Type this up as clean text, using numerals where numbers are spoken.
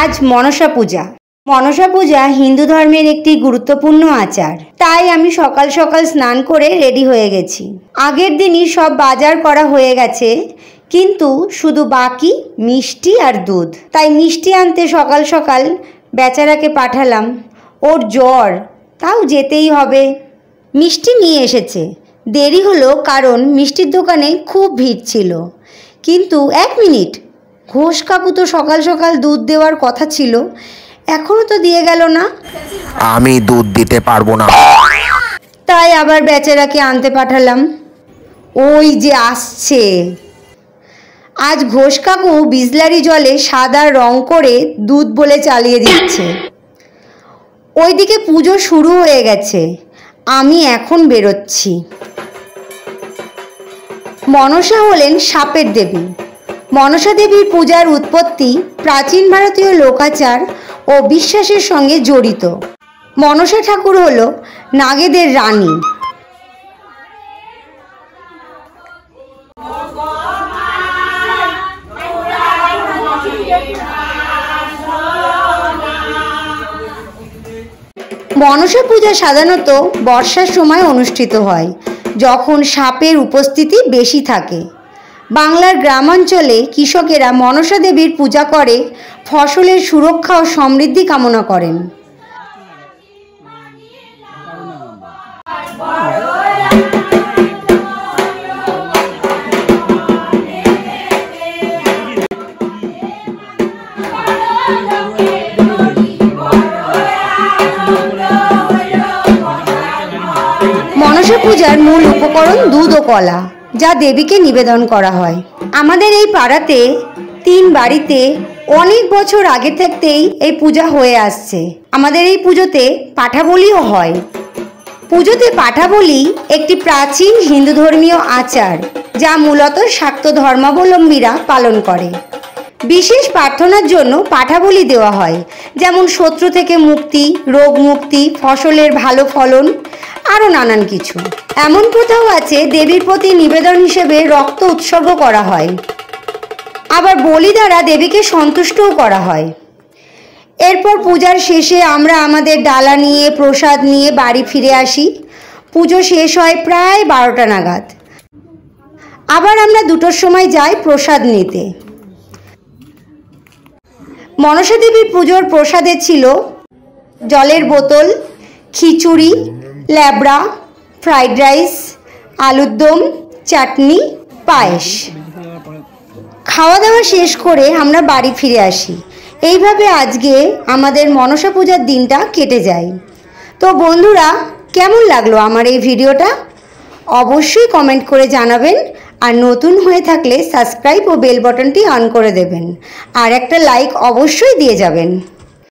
আজ মনসা পূজা। মনসা পূজা হিন্দু ধর্মের একটি গুরুত্বপূর্ণ আচার। তাই আমি সকাল সকাল স্নান করে রেডি হয়ে গেছি। আগের দিনই সব বাজার করা হয়ে গেছে, কিন্তু শুধু বাকি মিষ্টি আর দুধ। তাই মিষ্টি আনতে সকাল সকাল বেচারাকে পাঠালাম। ওর জ্বর, তাও যেতেই হবে। মিষ্টি নিয়ে এসেছে। দেরি হলো কারণ মিষ্টির দোকানে খুব ভিড় ছিল। কিন্তু 1 মিনিট, ঘোষ কাকু তো সকাল সকাল দুধ দেওয়ার কথা ছিল, এখনো তো দিয়ে গেল না। আমি দুধ দিতে পারবো না। তাই আবার বেচারাকে আনতে পাঠালাম। ওই যে আসছে। আজ ঘোষ কাকু বিসলারি জলে সাদা রং করে দুধ বলে চালিয়ে দিচ্ছে। ওইদিকে পুজো শুরু হয়ে গেছে, আমি এখন বেরোচ্ছি। মনসা হলেন সাপের দেবী। মনসা দেবীর পূজার উৎপত্তি প্রাচীন ভারতীয় লোকাচার ও বিশ্বাসের সঙ্গে জড়িত। মনসা ঠাকুর হল নাগেদের রানী। মনসা পূজা সাধারণত বর্ষার সময় অনুষ্ঠিত হয়, যখন সাপের উপস্থিতি বেশি থাকে। বাংলার গ্রামাঞ্চলে কৃষকেরা মনসা দেবীর পূজা করে ফসলের সুরক্ষা ও সমৃদ্ধি কামনা করেন। মনসা পূজার মূল উপকরণ দুধ ও কলা, যা দেবীকে নিবেদন করা হয়। আমাদের এই পাড়াতে 3 বাড়িতে অনেক বছর আগে থেকেই এই পূজা হয়ে আসছে। আমাদের এই পুজোতে পাঠা বলিও হয়। পুজোতে পাঠা বলি একটি প্রাচীন হিন্দু ধর্মীয় আচার, যা মূলত শাক্ত ধর্মাবলম্বীরা পালন করে। বিশেষ প্রার্থনার জন্য পাঠা বলি দেওয়া হয়, যেমন শত্রু থেকে মুক্তি, রোগ মুক্তি, ফসলের ভালো ফলন, আরও নানান কিছু। এমন কোথাও আছে দেবীর প্রতি নিবেদন হিসেবে রক্ত উৎসর্গ করা হয়। আবার বলি দ্বারা দেবীকে সন্তুষ্টও করা হয়। এরপর পূজার শেষে আমরা আমাদের ডালা নিয়ে প্রসাদ নিয়ে বাড়ি ফিরে আসি। পুজো শেষ হয় প্রায় 12টা নাগাদ। আবার আমরা 2টোর সময় যাই প্রসাদ নিতে। মনসা দেবীর পুজোর প্রসাদে ছিল জলের বোতল, খিচুড়ি, ল্যাবড়া, ফ্রাইড রাইস, আলুর দম, চাটনি, পায়েস। খাওয়া দাওয়া শেষ করে আমরা বাড়ি ফিরে আসি। এইভাবে আজকে আমাদের মনসা পূজার দিনটা কেটে যায়। তো বন্ধুরা, কেমন লাগলো আমার এই ভিডিওটা? অবশ্যই কমেন্ট করে জানাবেন। আর নতুন হয়ে থাকলে সাবস্ক্রাইব ও বেল বাটনটি অন করে দেবেন। আর একটা লাইক অবশ্যই দিয়ে যাবেন।